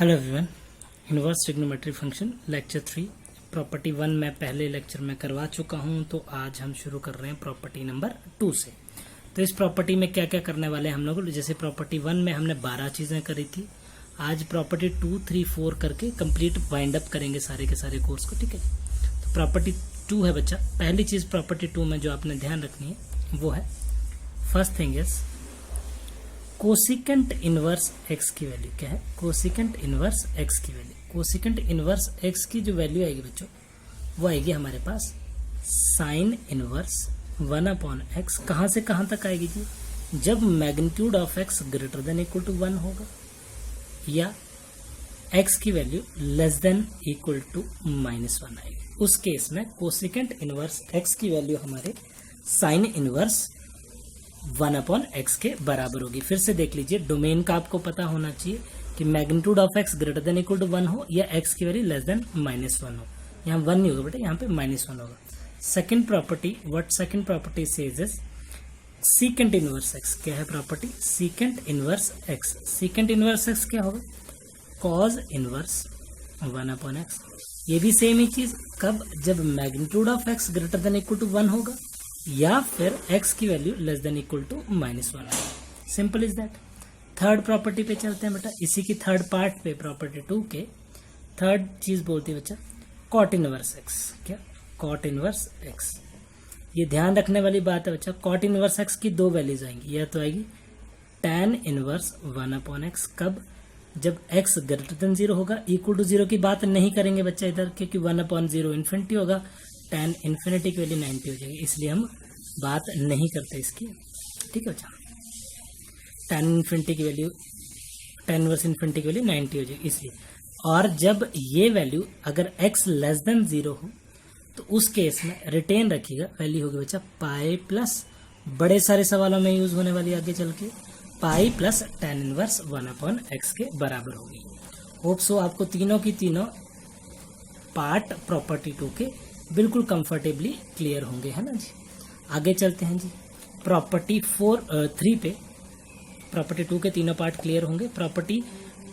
Hello everyone, inverse trigonometry function lecture 3 property 1 मैं पहले lecture में करवा चुका हूं, तो आज हम शुरू कर रहे हैं प्रॉपर्टी नंबर 2 से। तो इस प्रॉपर्टी में क्या क्या करने वाले हैं हम लोग, जैसे प्रॉपर्टी 1 में हमने 12 चीजें करी थी, आज प्रॉपर्टी 2, 3, 4 करके कंप्लीट वाइंड अप करेंगे सारे के सारे कोर्स को। ठीक है, तो प्रॉपर्टी 2 है बच्चा। पहली चीज प्रॉपर्टी 2 में जो आपने ध्यान रखनी है वो है, first thing is cosecant inverse x की वैल्यू क्या है। कोसिकेंट इनवर्स एक्स की वैल्यू, कोसिकेंट इनवर्स एक्स की जो वैल्यू आएगी बच्चों, वो आएगी हमारे पास साइन इनवर्स 1/x। कहां से कहां तक आएगी जी? जब magnitude of x greater than equal to 1 होगा या एक्स की value less than equal to -1 आएगी। उस केस में कोसिकेंट इनवर्स एक्स की वैल्यू हमारे साइन इनवर्स 1/x के बराबर होगी। फिर से देख लीजिए, डोमेन का आपको पता होना चाहिए कि magnitude of x greater than equal to 1 हो या एक्स की वैल्यू लेस देन -1 हो। यहाँ 1 नहीं होगा बेटा, यहाँ पे -1 होगा। Second property, what second property says is secant inverse x. क्या है property? Secant inverse x. Secant inverse x क्या होगा? Cos inverse 1/x। ये भी सेम ही चीज, कब? जब magnitude of x greater than equal to 1 होगा या फिर x की value less than equal to -1 है। Simple is that. Third property पे चलते हैं बेटा, इसी की थर्ड पार्ट पे, प्रॉपर्टी 2 के थर्ड चीज बोलती है बच्चा कॉट इनवर्स x। क्या? Cot inverse x। ये ध्यान रखने वाली बात है बच्चा, कॉट इनवर्स x की दो वैल्यूज आएंगी। यह तो आएगी tan इनवर्स 1/x। कब? जब x ग्रेटर देन 0 होगा। इक्वल टू 0 की बात नहीं करेंगे बच्चा इधर, क्योंकि 1/0 इन्फिनिटी होगा, tan इन्फिनिटी की वैल्यू 90 हो जाएगी, इसलिए हम बात नहीं करते इसकी। ठीक है बच्चा, tan इन्फिनिटी की वैल्यू, tan इनवर्स इन्फिनिटी की वैल्यू 90 हो जाएगी इसलिए। और जब ये वैल्यू अगर x लेस देन 0 हो तो उस केस में रिटेन रखिएगा, वैल्यू होगी बच्चा पाई प्लस, बड़े सारे सवालों में यूज होने वाली आगे चल के, पाई प्लस tan इनवर्स 1/x के बराबर होगी। होप सो आपको तीनों की तीनों पार्ट प्रॉपर्टी 2 के बिल्कुल कंफर्टेबली क्लियर होंगे, है ना जी। आगे चलते हैं जी, प्रॉपर्टी 3 पे। प्रॉपर्टी 2 के तीनों पार्ट क्लियर होंगे। प्रॉपर्टी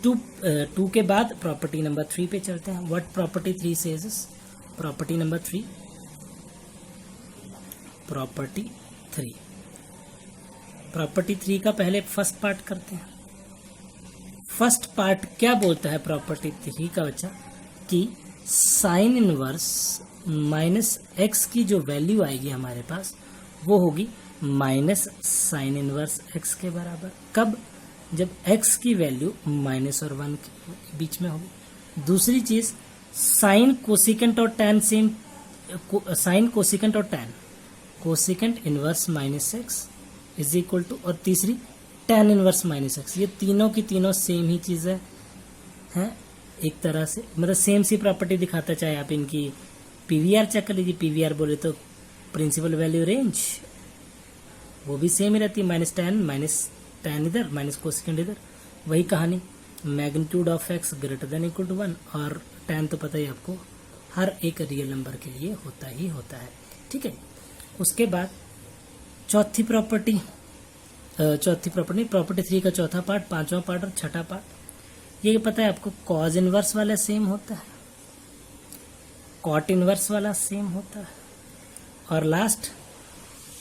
2 के बाद प्रॉपर्टी नंबर 3 पे चलते हैं। What property 3 says? Property number 3, property 3, property 3 का पहले फर्स्ट पार्ट करते हैं। फर्स्ट पार्ट क्या बोलता है प्रॉपर्टी 3 का बच्चा, कि साइन इनवर्स -x की जो वैल्यू आएगी हमारे पास, वो होगी माइनस साइन इनवर्स x के बराबर। कब? जब x की वैल्यू -1 और 1 के बीच में होगी। दूसरी चीज, साइन कोसिकेंट और टैन सेम, साइन कोसिकेंट और tan, cosecant inverse -x is equal to, और तीसरी टैन इनवर्स -x। ये तीनों की तीनों सेम ही चीज है एक तरह से, मतलब सेम सी प्रॉपर्टी दिखाता। चाहे आप इनकी पीवीआर चेक कर लीजिए, पीवीआर बोले तो प्रिंसिपल वैल्यू रेंज, वो भी सेम ही रहती है, -tan इधर, माइनस कोसिकेंट इधर। वही कहानी, magnitude of x greater than equal to 1, और tan तो पता ही आपको हर एक रियल नंबर के लिए होता ही होता है। ठीक है, उसके बाद चौथी प्रॉपर्टी, प्रॉपर्टी 3 का चौथा पार्ट, पांचवा पार्ट और छठा पार्ट। ये पता है आपको, कॉज इनवर्स वाला सेम होता है, कॉट इनवर्स वाला सेम होता है, और लास्ट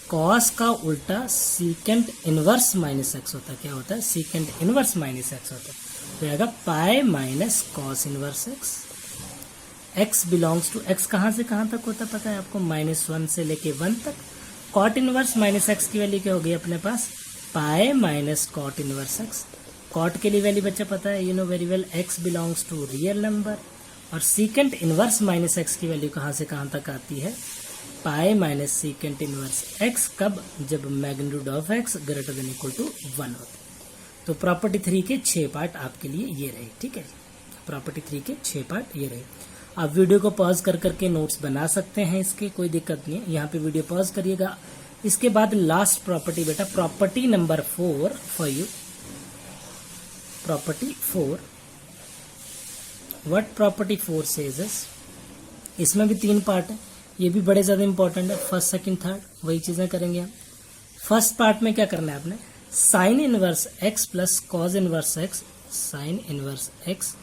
कॉस का उल्टा सीकेंट इनवर्स -x होता है। क्या होता है? सीकेंट इनवर्स -x होता है। तो आएगा pi minus cos inverse x। x belongs to, x कहां से कहां तक होता है पता है आपको? -1 से लेके 1 तक। कॉट इनवर्स -x की वैल्यू क्या होगी अपने पास? Pi minus cot inverse x। Cot के लिए वैल्यू बच्चा पता है, you know very well, x belongs to real number. और सीकेंट इनवर्स -x की वैल्यू कहां से कहां तक आती है? Pi minus secant inverse x। कब? जब magnitude of x greater than equal to 1 होता है। तो प्रॉपर्टी 3 के 6 पार्ट आपके लिए ये रहे। ठीक है, प्रॉपर्टी 3 के 6 पार्ट ये रहे। आप वीडियो को पॉज कर करके नोट्स बना सकते हैं, इसके कोई दिक्कत नहीं है। यहाँ पे वीडियो पॉज करिएगा। इसके बाद लास्ट प्रॉपर्टी बेटा, property number 4 for you, property 4। What property 4 says? इसमें भी 3 पार्ट है, ये भी बड़े ज्यादा इंपॉर्टेंट है। फर्स्ट, सेकंड, थर्ड वही चीजें करेंगे हम। फर्स्ट पार्ट में क्या करना है आपने, sine inverse x plus cos inverse x, sine inverse x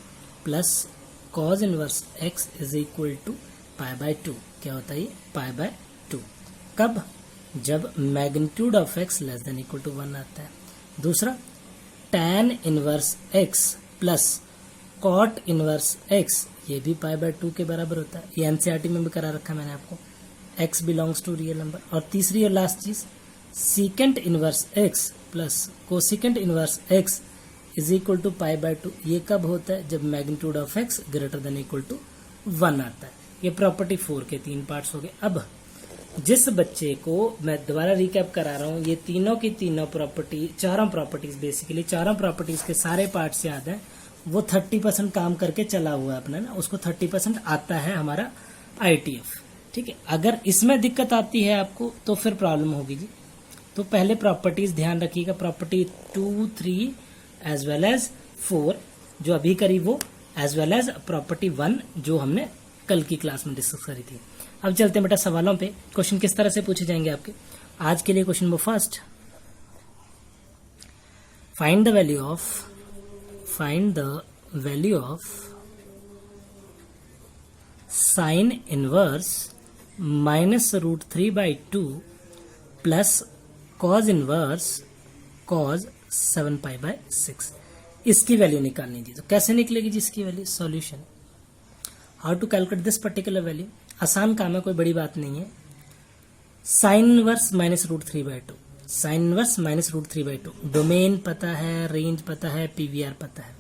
plus cos inverse x is equal to pi by 2। क्या होता है ये? Pi by 2। कब? जब magnitude of x less than equal to 1 आता है। दूसरा, tan inverse x plus cot inverse x, ये भी पाई बाय 2 के बराबर होता है। ये एनसीईआरटी में भी करा रखा है मैंने आपको। x belongs to real number. और तीसरी और लास्ट चीज, secant inverse x plus cosecant inverse x is equal to pi by 2। ये कब होता है? जब magnitude of x greater than equal to 1 आता है। ये प्रॉपर्टी 4 के 3 पार्ट्स हो गए। अब जिस बच्चे को, मैं दोबारा रिकैप करा रहा हूँ, ये तीनों की तीनों प्रॉपर्टी, चारों प्रॉपर्टीज बेसिकली, चारों प्रॉपर्टीज के सारे पार्ट्स याद हैं, वो 30% काम करके चला हुआ है अपना ना, उसको 30% आता है हमारा ITF। ठीक है, अगर इसमें दिक्कत आती है आपको तो फिर प्रॉब्लम होगी जी। तो पहले प्रॉपर्टीज ध्यान रखिएगा, प्रॉपर्टी 2, 3 एज वेल एज 4 जो अभी करी वो, एज वेल एज प्रॉपर्टी 1 जो हमने कल की क्लास में डिस्कस करी थी। अब चलते हैं बेटा सवालों पे। क्वेश्चन किस तरह से पूछे जाएंगे आपके आज के लिए? Question number first, find the value of sine inverse -√3/2 plus cos inverse cos 7π/6। इसकी वैल्यू निकालनी थी। तो कैसे निकलेगी जी इसकी value? Solution, how to calculate this particular value. आसान काम है, कोई बड़ी बात नहीं है। Sine inverse -√3/2, sine inverse -√3/2, domain पता है, रेंज पता है, PVR पता है।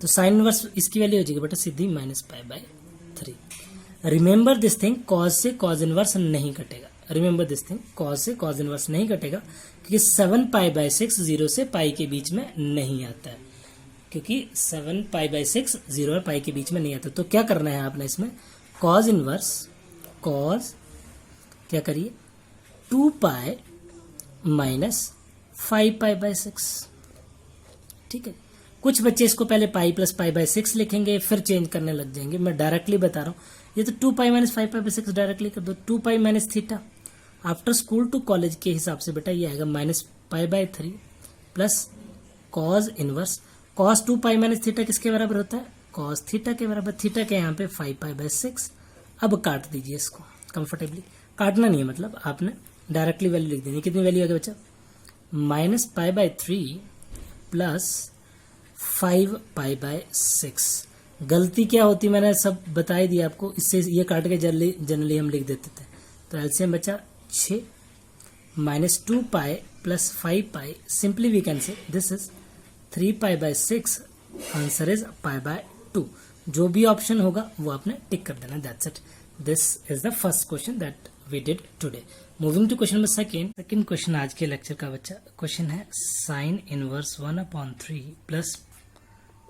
तो साइन इनवर्स इसकी वैल्यू हो जाएगी बेटा सीधी -π/3। रिमेंबर दिस थिंग, कॉज से कॉज इनवर्स नहीं कटेगा। रिमेंबर दिस थिंग, कॉज से कॉज इनवर्स नहीं कटेगा क्योंकि 7π/6 0 से पाई के बीच में नहीं आता है, क्योंकि 7π/6 0 और पाई के बीच में नहीं आता। तो क्या करना है आपने इसमें? कॉज इनवर्स, कॉज क्या करिए, 2π - 5π/6। ठीक है, कुछ बच्चे इसको पहले पाई प्लस π/6 लिखेंगे, फिर चेंज करने लग जाएंगे। मैं डायरेक्टली बता रहा हूँ, ये तो 2π - 5π/6 डायरेक्टली कर दो। 2π - theta after school to college के हिसाब से बेटा ये आएगा -π/3 plus cos inverse, cos 2π - theta किसके बराबर होता है? कॉस थीटा के बराबर। थीटा के यहाँ पे 5π/6। अब काट दीजिए इसको कंफर्टेबली, काटना नहीं है मतलब आपने डायरेक्टली वैल्यू लिख देनी। कितनी वैल्यू आ गई बच्चा? -π/3 प्लस 5π/6। गलती क्या होती मैंने सब बता ही दिया आपको, इससे ये काट के जनरली हम लिख देते थे। तो एलसीएम बचा 6 -2π plus 5π, simply we can say this is 3π/6। Answer is π/2। जो भी ऑप्शन होगा वो आपने टिक कर देना, that's it. This is the first question that we did today. Moving to question number second question आज के लेक्चर का बच्चा क्वेश्चन है sine inverse 1/3 plus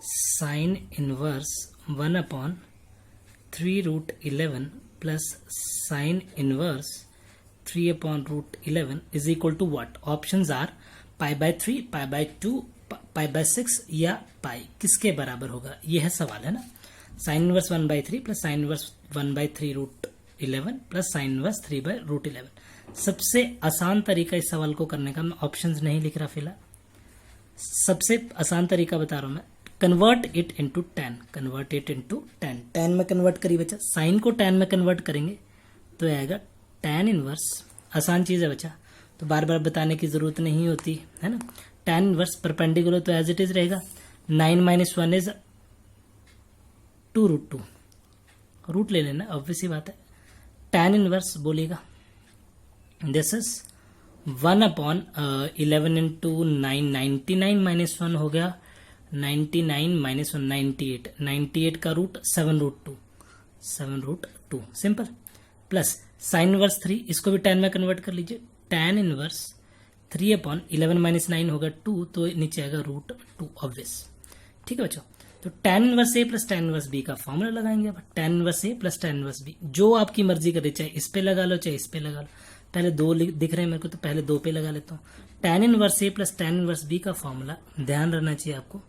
sine inverse 1/3√11 plus sine inverse 3/√11 is equal to what? Options are π/3, π/2, π/6 या पाई। किसके बराबर होगा? ये है सवाल, है ना। Sign inverse 1/3 plus sine inverse 1/3√11 plus sine inverse 3/√11। सबसे आसान तरीका इस सवाल को करने का, मैं ऑप्शंस नहीं लिख रहा फिलहाल, सबसे आसान तरीका बता रहा हूं मैं। Convert it into tan, convert it into tan। tan में कन्वर्ट करिए बच्चा, साइन को tan में कन्वर्ट करेंगे तो आएगा tan इनवर्स। आसान चीज है बच्चा, तो बार बार बताने की जरूरत नहीं होती है ना। tan इनवर्स परपेंडिकुलर तो एज इट इज रहेगा। 9 - 1 इज 2√2, रूट ले लेना, ऑब्वियस बात है। tan इनवर्स बोलेगा दिस इज 1/11 इंटू 9, 99 - 1 हो गया 99 - 1 98, 98 का root 7√2, 7√2 simple. Plus sine inverse 3, इसको भी tan में कन्वर्ट कर लीजिए। tan इनवर्स 3/11 - 9 होगा 2, तो नीचे आएगा √2 ऑब्वियस। ठीक है बच्चों, तो tan inverse A plus tan inverse B का फॉर्मूला लगाएंगे अब। tan inverse A plus tan inverse B, जो आपकी मर्जी करे, चाहे इस पे लगा लो चाहे इस पे लगा लो। पहले 2 दिख रहे हैं मेरे को, तो पहले 2 पे लगा लेता हूँ। tan inverse A plus tan inverse B का फॉर्मूला ध्यान रहना चाहिए आपको।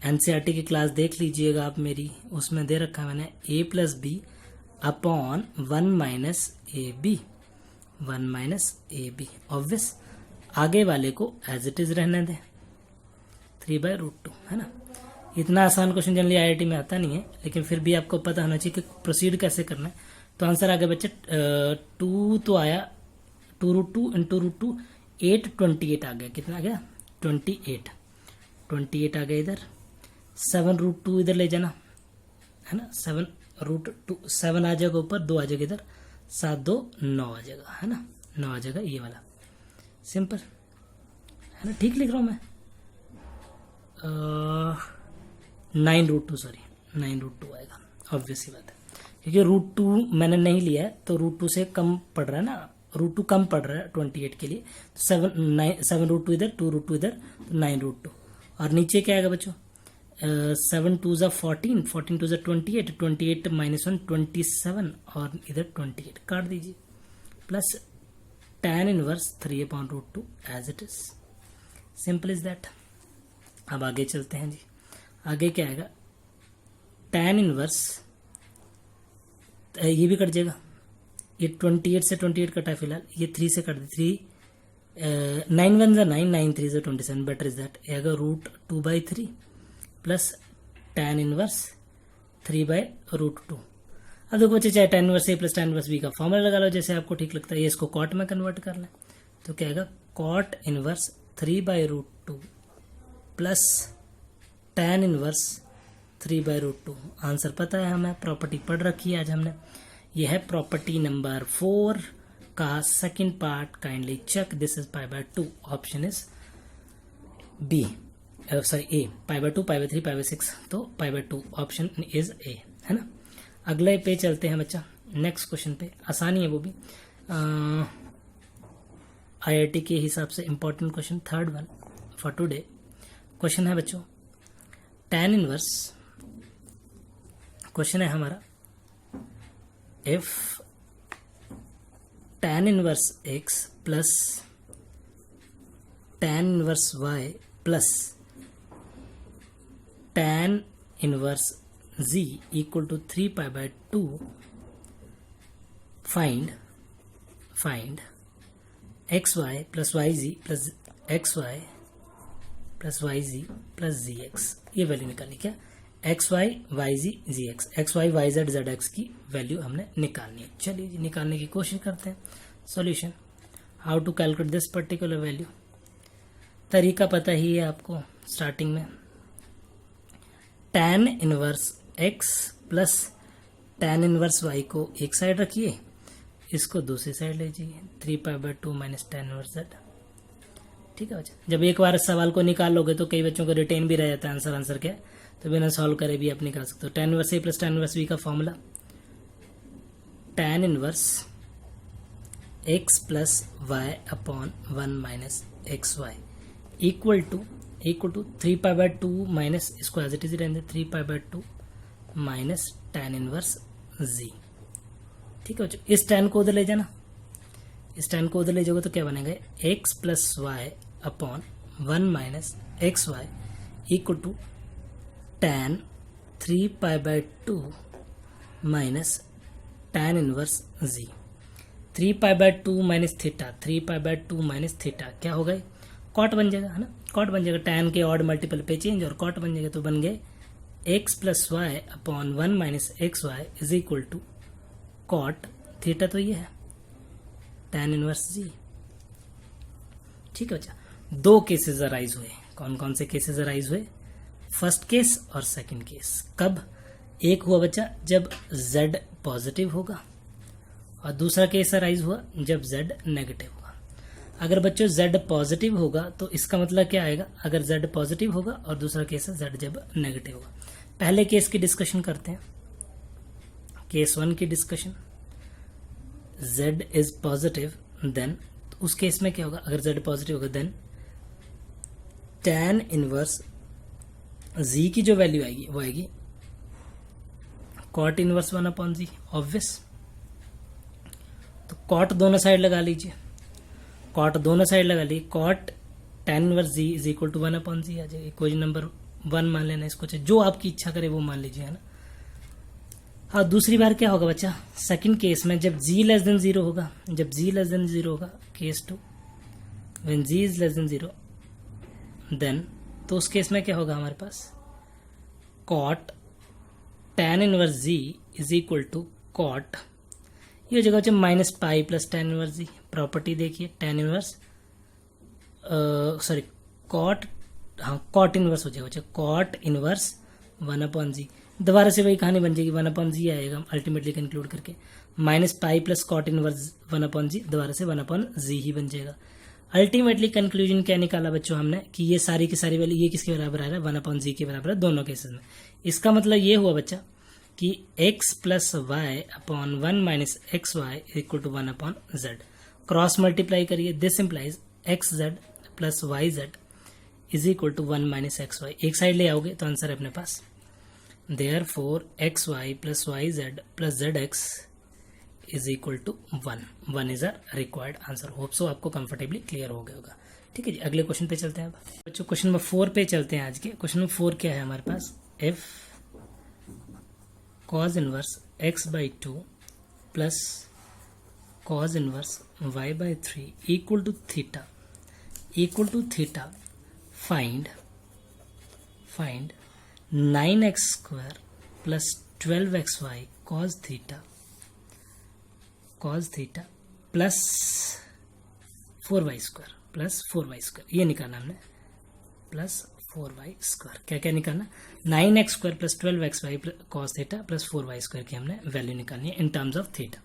एनसीईआरटी की क्लास देख लीजिएगा आप मेरी, उसमें दे रखा है मैंने A plus B upon 1 minus AB, 1 minus AB obvious. आगे वाले को एज इट इज रहने दें, 3/√2 है ना। इतना आसान क्वेश्चन जनरली आईआईटी में आता नहीं है, लेकिन फिर भी आपको पता होना चाहिए कि प्रोसीड कैसे करना है। तो आंसर आ गया बच्चे 2 तो आया 2√2 इंटू √2 8 28 आ गया। कितना आ गया 28 आ गया। इधर 7√2 इधर ले जाना है ना, 7√2 7 आ जाएगा ऊपर, 2 आ जाएगा इधर, 7 2 9 आ जाएगा है ना, 9 आ जाएगा ये वाला। सिंपल है ना, ठीक लिख रहा हूँ मैं। 9√2 सॉरी 9√2 आएगा, ऑब्वियस सी बात है, क्योंकि √2 मैंने नहीं लिया है तो √2 से कम पड़ रहा है ना, √2 कम पड़ रहा है 28 के लिए। तो 7√2 इधर, 2√2 इधर, तो 9√2। और नीचे क्या आएगा बच्चों, 7 2 ज़ा 14, 14 2 ज़ा 28, 28 -1 27 और इधर 28 काट दीजिए, plus tan inverse 3/√2 as it is. Simple is that. अब आगे चलते हैं जी। आगे क्या आएगा, tan इनवर्स, ये भी कट जाएगा, ये 28 से 28 कटा है फिलहाल, ये 3 से कट दे, 3 9 1 ज़ा 9, 9 3 ज़ा 27, बेटर इज दैट। आएगा √2/3 प्लस tan इनवर्स 3/√2। अब देखो बच्चे, चाहे tan inverse a plus tan inverse B का फॉर्मूला लगा लो, जैसे आपको ठीक लगता है। ये इसको कॉट में कन्वर्ट कर लें तो क्या आएगा, cot inverse 3/√2 plus tan inverse 3/√2। Answer पता है हमें, प्रॉपर्टी पढ़ रखी है आज हमने। यह है प्रॉपर्टी नंबर 4 का second part. Kindly check, this is π/2। Option is B, sorry A, π/2 π/3 π/6, तो π/2 ऑप्शन इज ए है ना। अगले पे चलते हैं बच्चा, नेक्स्ट क्वेश्चन पे। आसानी है वो भी, आईआईटी के हिसाब से important question, third one for today. Question है बच्चों, tan इनवर्स, क्वेश्चन है हमारा, if tan inverse x plus tan inverse y plus tan inverse z equal to 3π/2, find xy plus yz plus xy plus yz plus zx। ये value निकालनी, क्या xy yz zx, xy yz zx की value हमने निकालनी है। चलिए जी, निकालने की कोशिश करते हैं। Solution, how to calculate this particular value, तरीका पता ही है आपको। स्टार्टिंग में tan inverse x plus tan inverse y को एक साइड रखिए, इसको दूसरी साइड ले जाइए, 3π/2 माइनस tan इनवर्स z। ठीक है बच्चा, जब एक बार सवाल को निकाल लोगे तो कई बच्चों को रिटेन भी रह जाता है आंसर क्या, तो बिना सॉल्व करे भी आप निकाल सकते हो। tan inverse a plus tan inverse b का formula, tan inverse x plus y upon 1 minus xy equal to 3π/2 minus, इसको एज इट इज रहने, 3π/2 माइनस tan इनवर्स z। ठीक है बच्चों, इस tan को उधर ले जाना, इस tan को उधर ले जाओगे तो क्या बनेगा, x plus y upon 1 minus xy equal to tan 3π/2 minus tan inverse z। 3π/2 minus theta, 3π/2 minus theta क्या होगा, कॉट बन जाएगा है ना, कॉट बन जाएगा। tan के ऑड मल्टीपल पे चेंज और कॉट बन जाएगा, तो बन गए x plus y upon 1 minus x y is equal to cot theta, तो ये है tan इनवर्स जी। ठीक है बच्चा, दो केसेस अराइज हुए, कौन कौन से केसेस अराइज हुए, फर्स्ट केस और सेकंड केस। कब, एक हुआ बच्चा जब z पॉजिटिव होगा और दूसरा केस अराइज हुआ जब z नेगेटिव होगा। अगर बच्चों z पॉजिटिव होगा तो इसका मतलब क्या आएगा, अगर z पॉजिटिव होगा और दूसरा केस है z जब नेगेटिव होगा। पहले केस की डिस्कशन करते हैं, केस 1 की discussion, z is positive, then उस केस में क्या होगा, अगर z पॉजिटिव होगा देन tan इनवर्स z की जो वैल्यू आएगी वो आएगी कॉट इनवर्स 1/z, ऑब्वियस। तो कॉट दोनों साइड लगा लीजिए, कॉट दोनों साइड लगा लीजिए, cot tan inverse z is equal to 1/z आ जाएगी। इक्वेशन नंबर 1 मान लेना इसको, जो आपकी इच्छा करे वो मान लीजिए, है ना। हाँ, दूसरी बार क्या होगा बच्चा, सेकंड केस में जब z लेस देन 0 होगा, जब z लेस देन 0 होगा, case 2 when z is less than 0 then, तो उस केस में क्या होगा हमारे पास, cot tan inverse z is equal to cot, ये हो जाएगा बच्चे minus pi plus tan inverse z. Property देखिए tan इनवर्स सॉरी कॉट, हाँ कॉट इनवर्स हो जाएगा बच्चे, कॉट इनवर्स 1/z। दोबारा से वही कहानी बन जाएगी, 1/z आएगा अल्टीमेटली कंक्लूड करके, minus pi plus cot inverse 1/z, दोबारा से 1/z ही बन जाएगा। अल्टीमेटली कंक्लूजन क्या निकाला बच्चों हमने कि ये सारी की सारी वैल्यू ये किसके बराबर आ रहा है, 1/z के बराबर है दोनों केसेस में। इसका मतलब ये हुआ बच्चा कि x plus y upon 1 minus x y equal to 1/z। Cross multiply करिए, this implies x z plus y z is equal to 1 minus x y. एक साइड ले आओगे तो आंसर है अपने पास, therefore x y plus y z plus z x is equal to 1। 1 is a required answer. Hope so आपको comfortably clear हो गया होगा। ठीक है जी, अगले क्वेश्चन पे चलते हैं। अब बच्चों क्वेश्चन नंबर 4 पे चलते हैं आज के। क्वेश्चन नंबर 4 क्या है हमारे पास, if cos inverse x by 2 plus cos inverse y by 3 equal to theta find 9x square plus 12xy cos theta plus 4y square ये निकालना हमने, प्लस 4y स्क्वायर। क्या क्या निकालना, 9x square plus 12xy cos theta plus 4y square की हमने value निकालनी है इन टर्म्स ऑफ थीटा।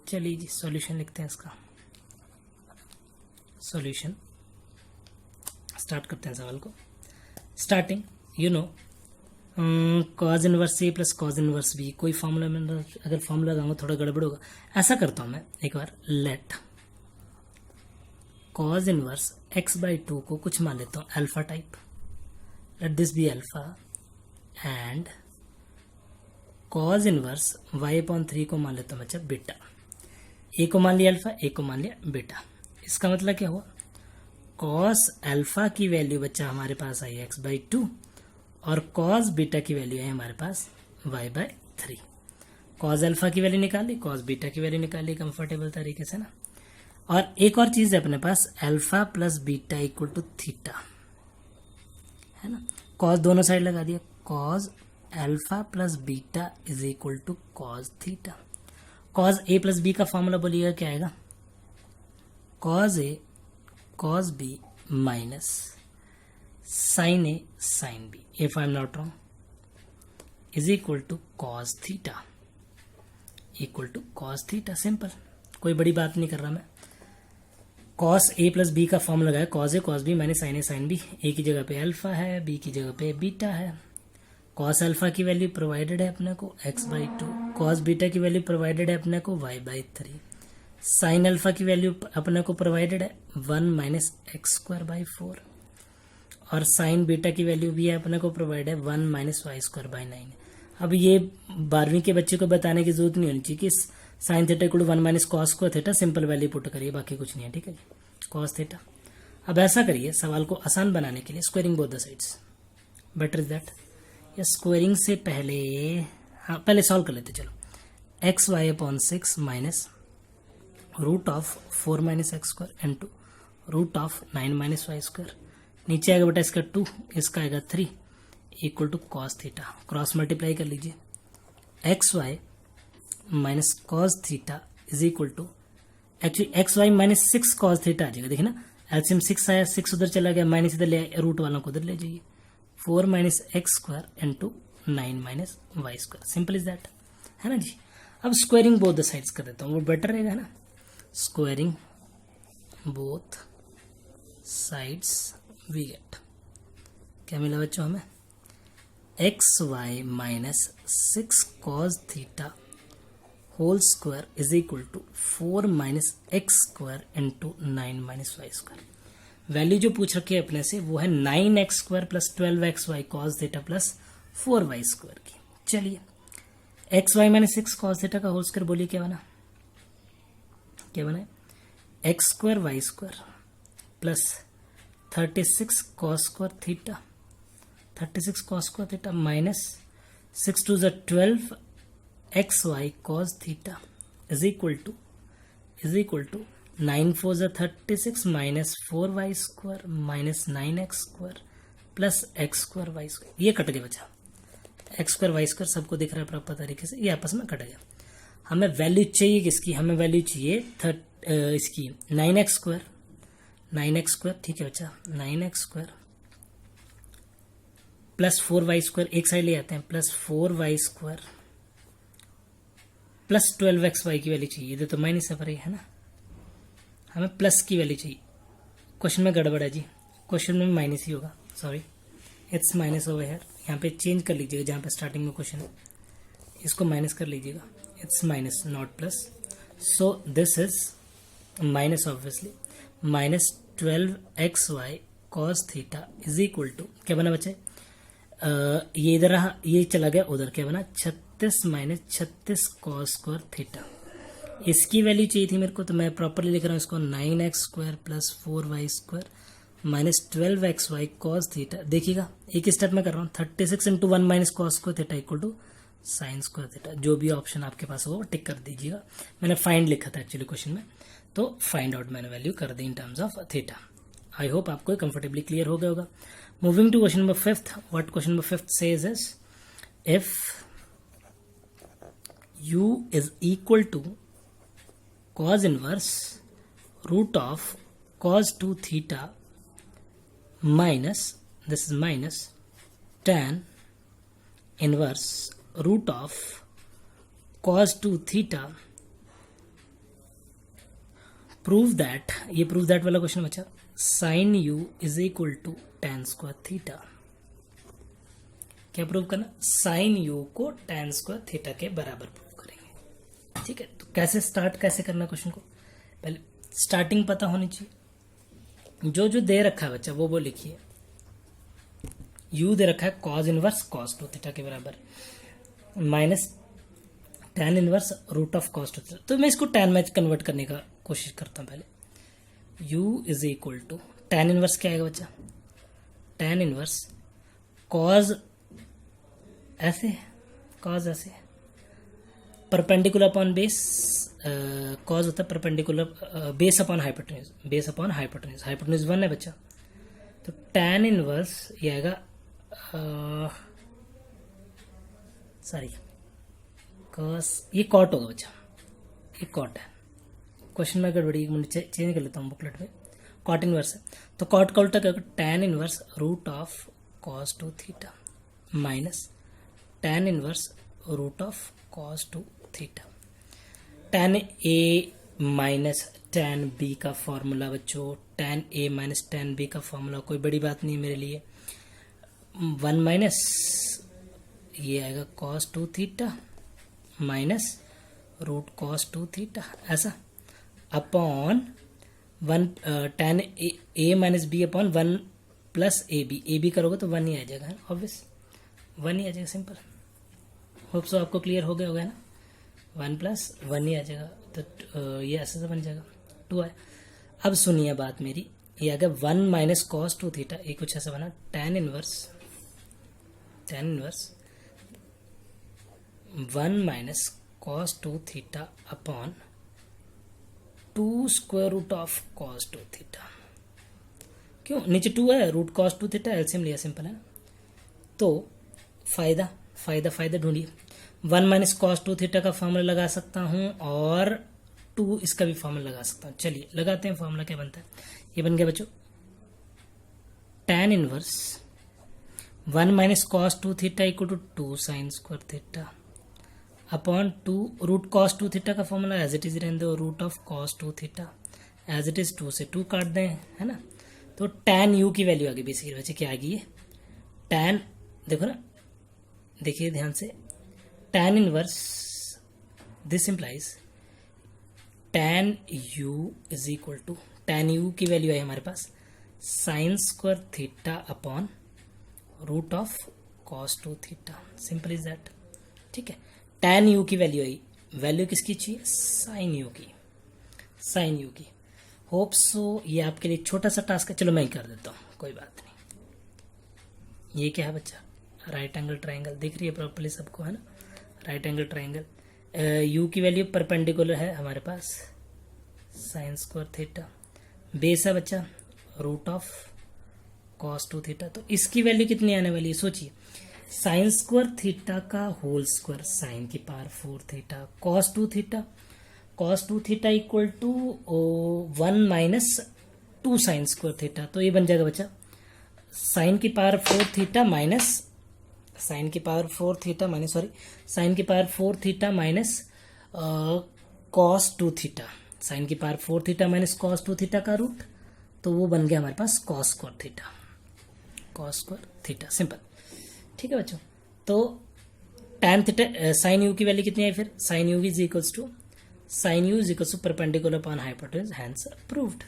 चलिए जी सॉल्यूशन लिखते हैं इसका। सॉल्यूशन स्टार्ट करते हैं सवाल को। Starting you know cos inverse a plus cos inverse b, कोई फॉर्मूला में अगर फॉर्मूला लगाऊंगा थोड़ा गड़बड़ होगा। ऐसा करता हूं मैं एक बार, let cos inverse x by 2 को कुछ मान लेता हूं alpha type, let this be alpha, and cos inverse y upon 3 को मान लेता हूं बच्चा बीटा। ए को मान लिया अल्फा, ए को मान लिया बीटा। इसका मतलब क्या हुआ, कॉस अल्फा की वैल्यू बच्चा हमारे पास आई x बाई 2 और कॉस बीटा की वैल्यू है हमारे पास y बाई 3। कॉस अल्फा की वैल्यू निकाली, कॉस बीटा की वैल्यू निकाली कंफर्टेबल तरीके से ना। और एक और चीज है अपने पास, alpha plus beta equal to theta, है ना। कॉस दोनों साइड लगा दिया, cos alpha plus beta is equal to cos theta. Cos A plus B का फॉर्मूला बोलिएगा क्या आएगा, cos A cos B minus sine A sine B, if I am not wrong, is equal to cos theta, equal to cos theta. Simple, कोई बड़ी बात नहीं कर रहा मैं। कॉस ए प्लस बी का फॉर्मूला लगाया, cos A cos B minus sine A sine b. A की जगह पे अल्फा है, बी की जगह पे बीटा है। कॉस अल्फा की वैल्यू प्रोवाइडेड है अपने को x बाई 2, कॉस बीटा की वैल्यू प्रोवाइडेड है अपने को y बाई 3, साइन अल्फा की वैल्यू अपने को प्रोवाइडेड है 1 माइनस एक्स स्क्वायर बाई 4, और साइन बीटा की वैल्यू भी है अपने को प्रोवाइड है 1 माइनस वाई स्क्वायर बाई 9। अब ये 12वीं के बच्चे को बताने की जरूरत नहीं होनी चाहिए कि sine theta equal to 1 minus cos square theta, simple value put करिए, बाकी कुछ नहीं है। ठीक है जी, कॉस थीटा। अब ऐसा करिए, सवाल को आसान बनाने के लिए squaring both the sides better is that, या स्क्वायरिंग से पहले, हाँ पहले सॉल्व कर लेते चलो। X y upon 6 minus root of 4 minus x square into root of 9 minus y square, नीचे आएगा बेटा इसका 2, इसका आएगा 3 equal to cos theta. Cross multiply कर लीजिए, x y minus cos theta is equal to, actually x y minus 6 cos theta आ जाएगा। देखिए ना, एलसीएम 6 आया, 6 उधर चला गया, माइनस इधर ले आए, रूट वालों को उधर ले जाइए, 4 minus x square into 9 minus y square. Simple is that, है ना जी। अब स्क्वायरिंग बोथ द साइड्स कर देता हूँ, वो बेटर रहेगा ना। Squaring both sides we get, क्या मिला बच्चों हमें, x y minus 6 cos theta whole square is equal to 4 minus x square into 9 minus y square. Value जो पूछ रखी है अपने से वो है 9x square plus 12xy cos theta plus 4y square की। चलिए, x y minus 6 cos theta का होल स्क्वायर बोलिए क्या बना, क्या बना, x square y square plus 36 cos square theta, 36 cos square theta minus 6 two 12 x y cos theta is equal to 9 4 36 minus 4y square minus 9x square plus x square y square. ये cut गया बचा, x square y square सबको दिख रहा है proper तरीके से, ये आपस में कट गया। हमें वैल्यू चाहिए किसकी, हमें वैल्यू चाहिए इसकी 9x स्क्वायर, 9x स्क्वायर, ठीक है बच्चा, 9x square plus 4y square, एक साइड ले आते हैं, plus 4y square plus 12xy की वैल्यू चाहिए। इधर तो माइनस है पर है ना, हमें प्लस की वैल्यू चाहिए। क्वेश्चन में गड़बड़ है जी, क्वेश्चन में माइनस ही होगा, sorry it's minus over here. यहाँ पे चेंज कर लीजिएगा, जहाँ पे स्टार्टिंग में क्वेश्चन है इसको माइनस कर लीजिएगा, it's minus not plus, so this is minus obviously, minus 12xy cos theta is equal to क्या बना बच्चे, ये इधर रहा, ये चला गया उधर, क्या बना 36 माइनस 36 cos स्क्वायर थीटा। इसकी वैल्यू चाहिए थी मेरे को, तो मैं प्रॉपरली लिख रहा हूँ इसको 9x square plus 4y square minus 12xy cos theta. देखिएगा एक स्टेप में कर रहा हूँ, 36 into 1 minus cos square theta equal to sine square theta. जो भी ऑप्शन आपके पास हो टिक कर दीजिएगा। मैंने फाइंड लिखा था एक्चुअली क्वेश्चन में, तो फाइंड आउट मैंने वैल्यू कर दी in terms of theta. I hope आपको कंफर्टेबली क्लियर हो गया होगा। Moving to question number 5, what question number 5 says is, if u is equal to cos inverse root of cos 2 theta minus, this is minus tan inverse root of cos 2 theta, prove that, ये prove that वाला question बचा, sin u is equal to tan square theta। क्या prove करना, sin u को tan square theta के बराबर prove करेंगे। ठीक है, तो कैसे स्टार्ट कैसे करना क्वेश्चन को, पहले स्टार्टिंग पता होनी चाहिए। जो जो दे रखा है बच्चा वो लिखिए। u दे रखा है cos इनवर्स cos 2 थीटा के बराबर minus tan inverse root of cos 2 theta. तो मैं इसको tan में कन्वर्ट करने का कोशिश करता हूं। पहले u is equal to tan inverse क्या आएगा बच्चा, tan इनवर्स cos ऐसे, cos ऐसे, परपेंडिकुलर अपॉन बेस, कॉज होता है perpendicular base upon hypotenuse, base upon hypotenuse, hypotenuse 1 है बच्चा। तो tan इनवर्स ये आएगा, सॉरी कॉस, ये कॉट होगा बच्चा, ये कॉट है। क्वेश्चन में गड़बड़ी, मुझे चेंज कर लेता हूँ बुकलेट में, कॉट इनवर्स है। तो कॉट का उल्टा क्या होगा, tan inverse root of cos 2 theta minus tan inverse root of cos 2 theta. tan a minus tan b का फॉर्मूला बच्चों, tan a minus tan b का फॉर्मूला कोई बड़ी बात नहीं मेरे लिए। 1 माइनस ये आएगा cos 2 theta minus root cos 2 theta, ऐसा upon 1 tan a minus b upon 1 plus A B करोगे तो 1 ही आ जाएगा, ऑब्वियस 1 ही आ जाएगा, सिंपल। होप सो आपको क्लियर हो गया होगा ना, 1 प्लस 1 ही आ जाएगा। तो ये ऐसे से बन जाएगा 2 आए। अब सुनिए बात मेरी, ये आ गया 1 माइनस cos 2 थीटा, ये कुछ ऐसा बना tan inverse 1 minus cos 2 theta upon 2 square root of cos 2 theta. क्यों, नीचे 2 है, रूट cos 2 थीटा एलसीएम लिया, सिंपल है ना। तो फायदा ढूंढिए। 1 माइनस cos 2 थीटा का फॉर्मूला लगा सकता हूं और 2 इसका भी फॉर्मूला लगा सकता हूं। चलिए लगाते हैं फॉर्मूला, क्या बनता है, ये बन गया बच्चों tan inverse 1 minus cos 2 theta equal to 2 sine square theta upon 2 root cos 2 theta का फॉर्मूला एज इट इज रहने दो, root of cos 2 theta as it is 2 से 2 काट दें, है ना। तो tan u की वैल्यू आ गई बेसिकली बच्चे, क्या आ गई है tan, देखो ना, देखिए ध्यान से, tan inverse this implies tan u is equal to, tan u की वैल्यू आई हमारे पास sine square theta upon root of cos 2 theta, simple is that. ठीक है, tan u की वैल्यू आई, वैल्यू किसकी चाहिए, साइन u की। होप सो ये आपके लिए छोटा सा टास्क है, चलो मैं ही कर देता हूँ, कोई बात नहीं। ये क्या है बच्चा, राइट एंगल ट्राइंगल, दिख रही है प्रॉपर्ली सबको, है ना, राइट एंगल ट्राइंगल। u की वैल्यू परपेंडिकुलर है हमारे पास साइन स्क्वायर थीटा, बेस है बच्चा रूट ऑफ cos 2 थीटा। तो इसकी वैल्यू कितनी आने वाली है सोचिए, साइन स्क्वायर थीटा का होल स्क्वायर साइन की power 4 theta cos 2 theta, cos 2 theta equal to 1 minus 2 sine square theta. तो ये बन जाएगा बच्चा साइन की पावर 4 थीटा माइनस साइन की पावर 4 थीटा माइनस साइन की power 4 theta minus cos 2 theta, sine की power 4 theta minus cos 2 theta का रूट, तो वो बन गया हमारे पास cos square theta, cos square theta, simple. ठीक है बच्चों, तो tan थीटा साइन यू की वैल्यू कितनी आई फिर sine u is equals to perpendicular upon hypotenuse, hence proved.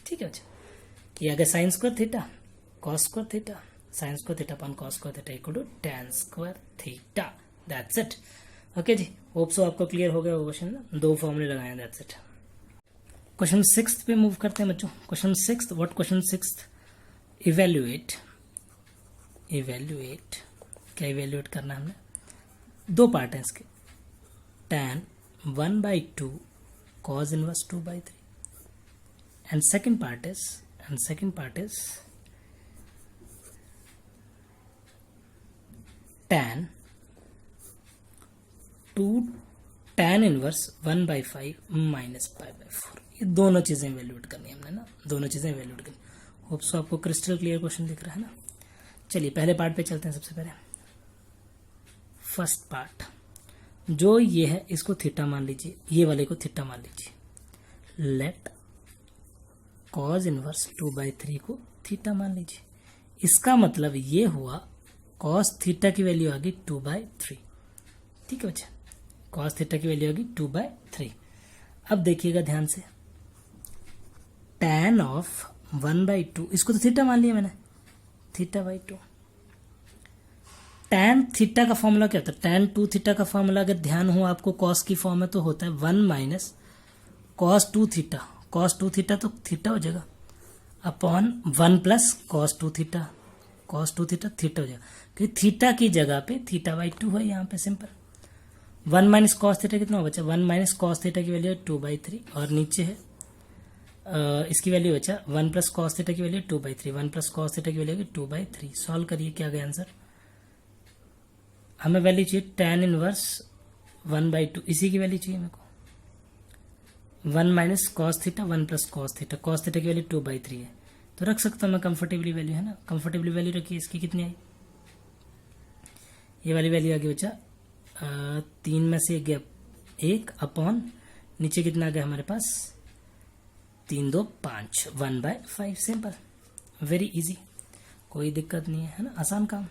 ठीक है बच्चों, ये आ गया sine square theta cos square theta, sine square theta upon cos square theta equal to tan square theta, that's it. Okay जी, hope so आपको clear हो गया वो क्वेश्चन ना, 2 फॉर्मूले लगाए, दैट्स इट। क्वेश्चन 6 पे मूव करते हैं बच्चों। क्वेश्चन 6, व्हाट क्वेश्चन 6, इवेल्युएट क्या इवेल्युएट करना है हमने, 2 पार्ट है इसके, tan 1/2 cos inverse 2/3 and second part is tan 2 tan inverse 1/5 minus π/4। ये दोनों चीजें इवेल्युएट करनी है हमने ना, दोनों चीजें इवेल्युएट करनी। होप सो आपको क्रिस्टल क्लियर क्वेश्चन दिख रहा है ना। चलिए पहले पार्ट पे चलते हैं। सबसे पहले फर्स्ट पार्ट, जो ये है इसको थीटा मान लीजिए, ये वाले को थीटा मान लीजिए। लेट cos इनवर्स 2/3 को थीटा मान लीजिए। इसका मतलब ये हुआ cos थीटा की वैल्यू आ गई 2/3। ठीक है बच्चा, cos थीटा की वैल्यू आ गई 2/3। अब देखिएगा ध्यान से, tan ऑफ 1/2, इसको तो थीटा मान लिया मैंने, θ/2। tan थीटा का फॉर्मूला क्या होता है, tan 2 थीटा का फॉर्मूला अगर ध्यान हो आपको cos की फॉर्म में तो होता है 1 minus cos 2 theta, cos 2 theta तो थीटा हो जाएगा upon 1 plus cos 2 theta, cos 2 theta theta हो जाएगा, क्योंकि थीटा की जगह पे θ/2 है यहाँ पे, सिंपल। 1 माइनस cos थीटा कितना हो बच्चा, 1 माइनस cos थीटा की वैल्यू है 2/3 और नीचे है इसकी वैल्यू बचा 1 प्लस cos थीटा की वैल्यू 2/3, 1 प्लस cos थीटा की वैल्यू 2/3। सॉल्व करिए, क्या गया आंसर, हमें वैल्यू चाहिए tan इनवर्स 1/2, इसी की वैल्यू चाहिए मेरे को। 1 minus cos theta 1 plus cos theta की वैल्यू 2/3 है, तो रख सकता हूँ मैं कंफर्टेबली वैल्यू, है ना, कंफर्टेबली वैल्यू रखिए। इसकी कितनी आई, ये वाली वैल्यू आ गई बच्चा 3 में से गया 1 अपॉन नीचे कितना आ गया हमारे पास 3 2 5, 1/5, सिंपल, वेरी इजी, कोई दिक्कत नहीं है ना, आसान काम।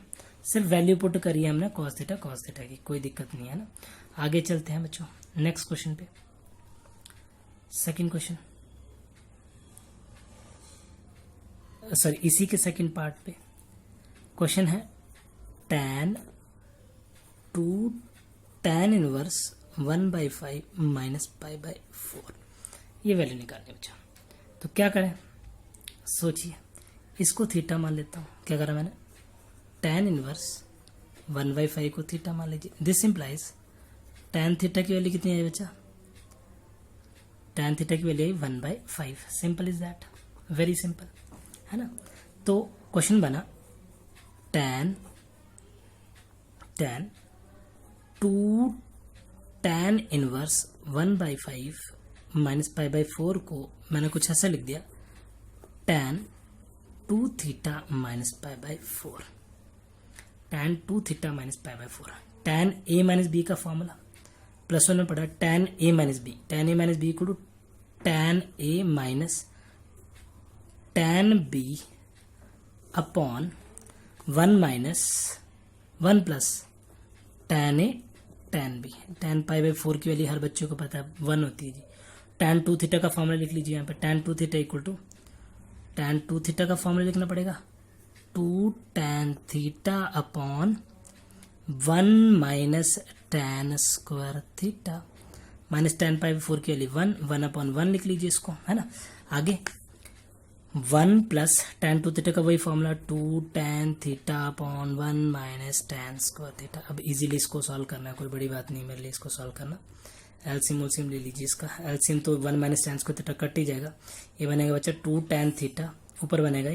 सिर्फ वैल्यू पुट करिए हमने cos थीटा की, कोई दिक्कत नहीं है ना। आगे चलते हैं बच्चों नेक्स्ट क्वेश्चन पे। सेकंड क्वेश्चन, सॉरी इसी के सेकंड पार्ट पे क्वेश्चन है, tan 1 1/5 माइनस π/4, ये वैल्यू निकालनी बच्चा। तो क्या करें, सोचिए, इसको थीटा मान लेता हूँ। क्या करा मैंने, tan इनवर्स 1/5 को थीटा मान लीजिए। दिस इंप्लाइज tan थीटा की वैल्यू कितनी आई बच्चा, tan थीटा की value I 1/5, simple is that, very simple, है ना। तो क्वेश्चन बना tan 2 tan इनवर्स 1/5 माइनस π/4 को मैंने कुछ ऐसा लिख दिया, tan 2 theta minus π/4, tan 2 theta minus π/4, tan a minus B का फॉर्मूला +1 में पड़ा, tan a minus B, tan a minus B equal to tan a minus tan b upon 1 minus 1 plus tan a tan b। tan π/4 की value हर बच्चों को पता है 1 होती है जी। tan 2 थीटा का फॉर्मूला लिख लीजिए यहाँ पे, tan 2 theta equal to, tan 2 theta का फॉर्मूला लिखना पड़ेगा 2 tan theta upon 1 minus tan square theta, minus tan π/4 की वैल्यू 1 अपॉन 1 लिख लीजिए इसको, है ना। आगे 1 प्लस tan 2 थीटा का वही formula 2 tan theta upon 1 minus tan square theta. अब इजीली इसको सॉल्व करना है, कोई बड़ी बात नहीं मेरे लिए इसको सॉल्व करना। एलसीएम ले लीजिए इसका, एलसीएम तो 1 minus tan square theta cut ही जाएगा, ये बनेगा बच्चा 2 tan थीटा, ऊपर बनेगा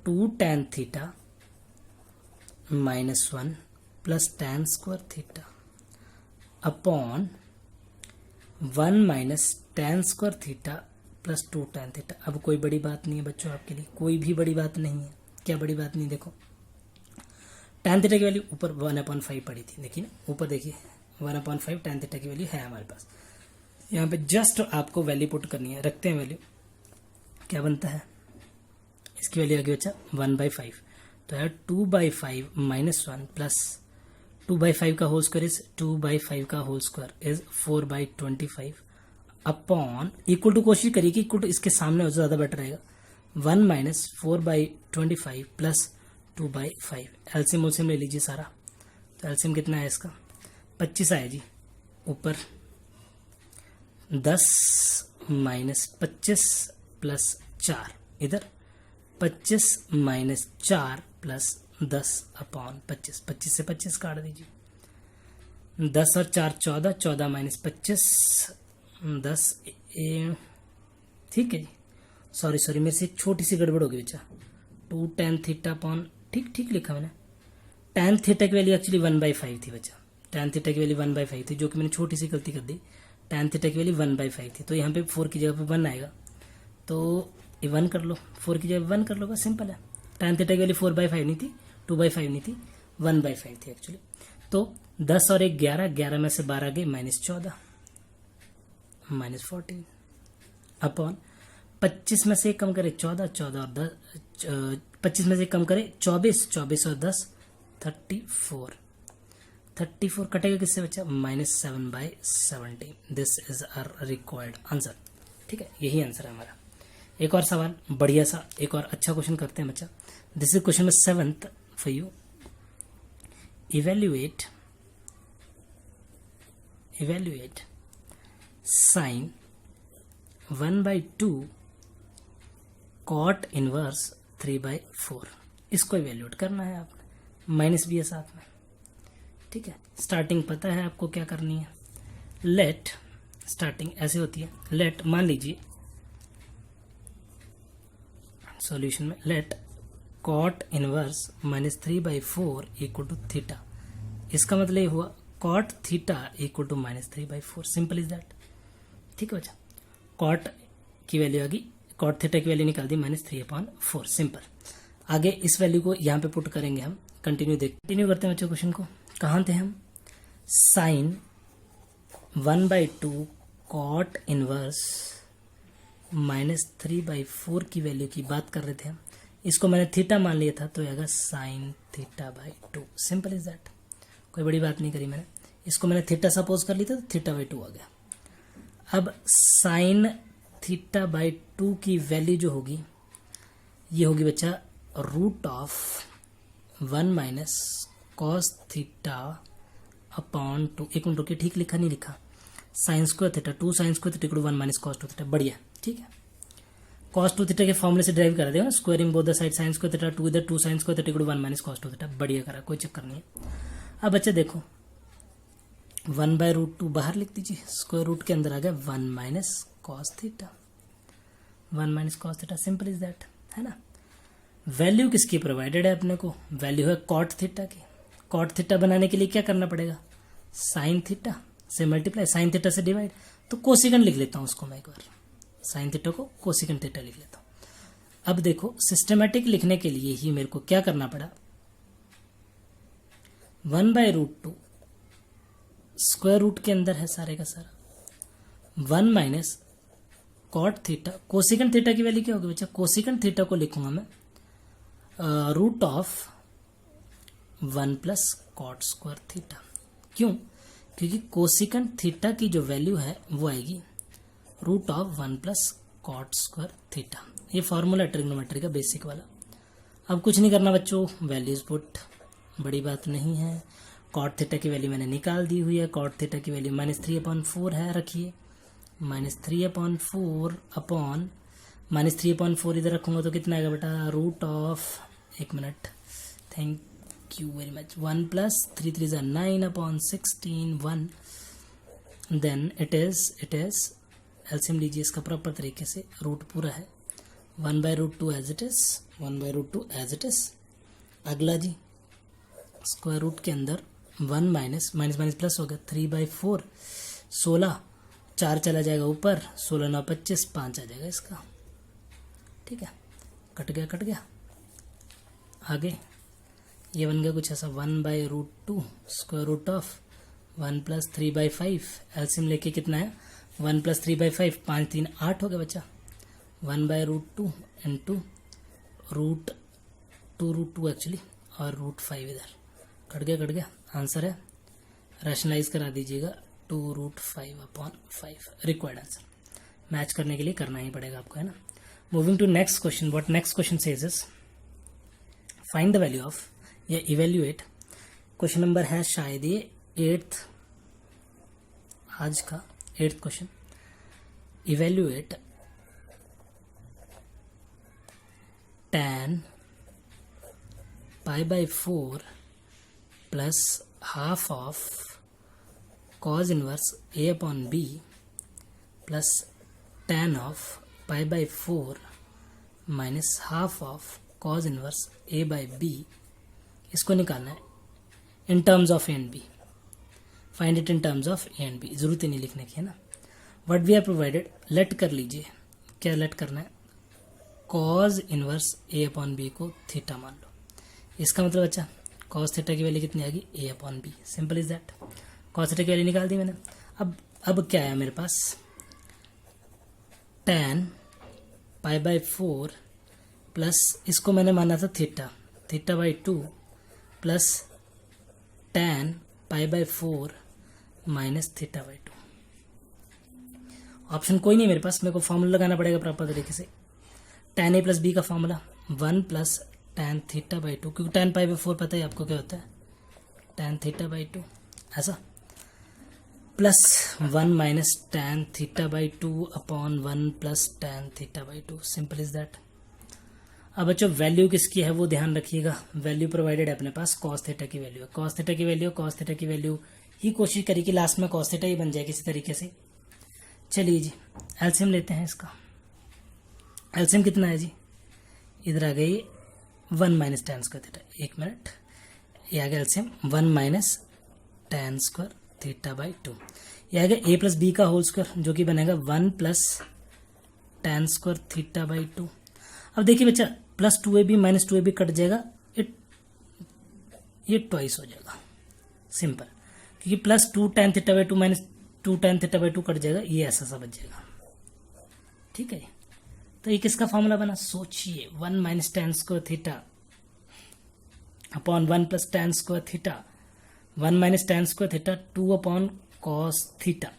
2 tan theta -1 plus tan square theta upon 1 minus tan square theta plus 2 tan theta. अब कोई बड़ी बात नहीं है बच्चों, आपके लिए कोई भी बड़ी बात नहीं है। क्या बड़ी बात नहीं, देखो tan थीटा की वैल्यू ऊपर 1/5 पड़ी थी, देखिए ना ऊपर देखिए 1/5 tan थीटा की वैल्यू है हमारे पास। यहाँ पे जस्ट आपको वैल्यू पुट करनी है, रखते हैं वैल्यू, क्या बनता है इसकी वैल्यू आगे बच्चा 1/5, तो है 2/5 -1 प्लस 2/5 का होल स्क्वायर इज 2/5 का whole square is 4/25 upon equal to, कोशिश करिए कि इक्वल टू इसके सामने हो ज्यादा बेटर रहेगा, 1 माइनस 4/25 प्लस 2/5। एलसीएम उलसीएम ले लीजिए सारा, तो एलसीएम कितना है इसका 25 आया जी, ऊपर 10 माइनस 25 प्लस 4, इधर 25 माइनस 4 प्लस 10 अपॉन 25, 25 से 25 काट दीजिए, 10 और 4 14, 14 माइनस 25 10, ठीक है जी। सॉरी मेरे से एक छोटी सी गड़बड़ हो गई बच्चा, 2 tan थीटा अपॉन, ठीक लिखा मैंने, tan थीटा की वैल्यू एक्चुअली 1/5 थी बच्चा, tan थीटा की वैल्यू 1/5 थी, जो कि मैंने छोटी सी गलती कर दी, tan थीटा की वैल्यू 1/5 थी, तो यहाँ पे 4 की जगह पे 1 आएगा, तो ये 1 कर लो, 4 की जगह 1 कर लो, बस सिंपल है। tan थीटा की वैल्यू 4/5 नहीं थी, 2/5 नहीं थी, 1/5 थी एक्चुअली। तो 10 और 1 11, 11 में से 12 गए -14 -14 अपॉन 25 में से कम करे 14, 14 और 10, 25 में से कम करे 24, 24 और 10 34, 34 कटेगा किससे बच्चा -7/17। This is our required answer, ठीक है, यही आंसर है हमारा। एक और सवाल बढ़िया सा, एक और अच्छा क्वेश्चन करते हैं बच्चा। This is question number 7th for you. Evaluate sine 1/2 cot inverse 3/4। इसको इवेल्युएट करना है आपने, माइनस भी है साथ में, ठीक है। स्टार्टिंग पता है आपको क्या करनी है, लेट, स्टार्टिंग ऐसे होती है, लेट, मान लीजिए सॉल्यूशन में let cot inverse -3/4 equal to theta. इसका मतलब ये हुआ cot theta equal to -3/4, simple is that, ठीक है बच्चा। कॉट की वैल्यू आ गई, कॉट थीटा की वैल्यू निकाल दी -3/4, सिंपल। आगे इस वैल्यू को यहाँ पे पुट करेंगे हम, कंटिन्यू करते हैं बच्चों क्वेश्चन को। कहाँ थे हम, साइन 1/2 कॉट इनवर्स -3/4 की वैल्यू की बात कर रहे थे हम। इसको मैंने थीटा मान लिया था, तो आएगा साइन θ/2, सिंपल इज दैट, कोई बड़ी बात नहीं करी मैंने। इसको मैंने थीटा सपोज कर लिया था, तो θ/2 आ गया। अब साइन θ/2 की वैल्यू जो होगी, ये होगी बच्चा √1 माइनस cos थीटा अपॉन 2। एक मिनट रुकिए, ठीक लिखा नहीं लिखा, sign square theta 2 sine square theta 1 minus cos 2 theta, बढ़िया, ठीक है। cos 2 थीटा के फॉर्मूले से ड्राइव करा देगा, squaring both the side sign square theta 2 इधर 2 sine square theta 1 minus cos 2 theta, बढ़िया करा, कोई चक्कर नहीं है। अब बच्चे देखो 1/√2 बाहर लिख दीजिए, स्क्वायर रूट के अंदर आ गया 1 minus cos theta, 1 minus cos theta, simple is that, है ना। वैल्यू किसकी प्रोवाइडेड है अपने को, वैल्यू है कॉट थीटा की। कॉट थीटा बनाने के लिए क्या करना पड़ेगा, साइन थीटा से मल्टीप्लाई, साइन थीटा से डिवाइड, तो कोसिकेंट लिख लेता हूं उसको मैं एक बार, साइन थीटा को कोसिकेंट थीटा लिख लेता हूं। अब देखो सिस्टमेटिक लिखने के लिए ही मेरे को क्या करना पड़ा, 1/√2 स्क्वायर रूट के अंदर है सारे का सारा, 1 minus cot theta, cosecant theta की वैल्यू क्या होगी बच्चा, कोसिकेंट थीटा को लिखूंगा मैं √1 प्लस कॉट स्क्वायर थीटा। क्यों, क्योंकि कोसिकेंट थीटा की जो वैल्यू है वो आएगी √1 प्लस कॉट स्क्वायर थीटा। ये फॉर्मूला ट्रिग्नोमेट्री का बेसिक वाला। अब कुछ नहीं करना बच्चों, वैल्यूज पुट, बड़ी बात नहीं है। कॉट थीटा की वैल्यू मैंने निकाल दी हुई है, कॉट थीटा की वैल्यू -3/4 है, रखिए -3/4 अपॉन -3/4 इधर रखूंगा तो कितना आएगा बेटा, एक minute, thank you very much, 1 plus 3 3 9/16 1, then it is LCM लीजिए इसका प्रॉपर तरीके से, रूट पूरा है, 1/√2 as it is, 1/√2 as it is. अगला जी स्क्वायर रूट के अंदर 1 माइनस माइनस माइनस प्लस हो गया 3/4 16 4 चला जाएगा ऊपर 16 9 25 5 आ जाएगा इसका। ठीक है, कट गया आगे ये बन गया कुछ ऐसा 1/√2 स्क्वायर रूट ऑफ 1 + 3/5 एलसीएम लेके कितना है 1 + 3/5 5 3 8 हो गया बच्चा 1/√2 इंटू √2 एक्चुअली और √5 इधर कट गया आंसर है रैशनलाइज करा दीजिएगा 2√5/5 रिक्वायर्ड आंसर मैच करने के लिए करना ही पड़ेगा आपको, है ना। Moving to next question, what next question says is find the value of या इवेल्युएट। क्वेश्चन नंबर है शायद ये 8th आज का 8th क्वेश्चन। Evaluate tan π/4 plus half of cos inverse a/b plus tan of π/4 minus half of cos inverse a/b, इसको निकालना है in terms of A and B. Find it in terms of A and B, जरूरत ही नहीं लिखने की, है ना। What we are provided, let कर लीजिए, क्या लेट करना है cos इनवर्स a/b को थीटा मान लो। इसका मतलब अच्छा cos थीटा की वैल्यू कितनी आ गई a/b, simple is that. cos theta की वैल्यू निकाल दी मैंने। अब क्या आया मेरे पास tan π/4 प्लस इसको मैंने माना था थीटा/2 प्लस tan π/4 माइनस थीटा/2। ऑप्शन कोई नहीं मेरे पास, मेरे को फॉर्मूला लगाना पड़ेगा प्रॉपर तरीके से। tan a + b का फॉर्मूला 1 + tan θ/2, क्योंकि tan π/4 पता ही आपको क्या होता है tan θ/2 ऐसा, plus 1 - tan θ/2 upon 1 + tan θ/2, simple is that. अब बच्चों वैल्यू किसकी है वो ध्यान रखिएगा, वैल्यू प्रोवाइडेड है अपने पास cos थीटा की वैल्यू है, cos थीटा की वैल्यू ही कोशिश करी कि लास्ट में cos थीटा ही बन जाए किसी तरीके से। चलिए जी एलसीएम लेते हैं इसका। एलसीएम कितना है जी, इधर आ गई 1 - tan स्क्वायर थीटा, एक मिनट, ये आ गया एलसीएम 1 - tan स्क्वायर θ/2, ये आ गया a + b का होल स्क्वायर जो कि बनेगा 1 + tan स्क्वायर θ/2। अब देखिए बच्चा +2ab - 2ab कट जाएगा, ये ट्वाइस हो जाएगा, सिंपल, क्योंकि +2 tan θ/2 - 2 tan θ/2 कट जाएगा, ये ऐसा सा बच जाएगा। ठीक है, तो ये किसका फॉर्मूला बना सोचिए, 1 - tan square theta upon 1 + tan square theta, 1 - tan square theta 2 upon cos theta.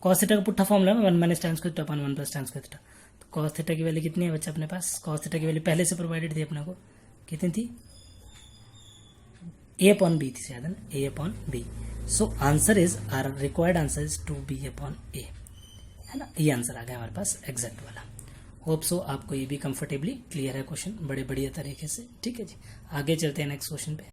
cos theta का पुट्ठा फॉर्मूला है 1 - tan square theta upon 1 + tan square theta. तो cos थीटा की वैल्यू कितनी है बच्चा अपने पास, cos थीटा की वैल्यू पहले से प्रोवाइडेड थी अपने को, कितनी थी a/b थी शायद, है ना, a/b। So answer is, our required answer is 2b/a, है ना, ये आंसर आ गया हमारे पास एग्जैक्ट वाला। होप सो आपको ये भी कंफर्टेबली क्लियर है क्वेश्चन, बड़े बढ़िया तरीके से। ठीक है जी, आगे चलते हैं नेक्स्ट क्वेश्चन पे।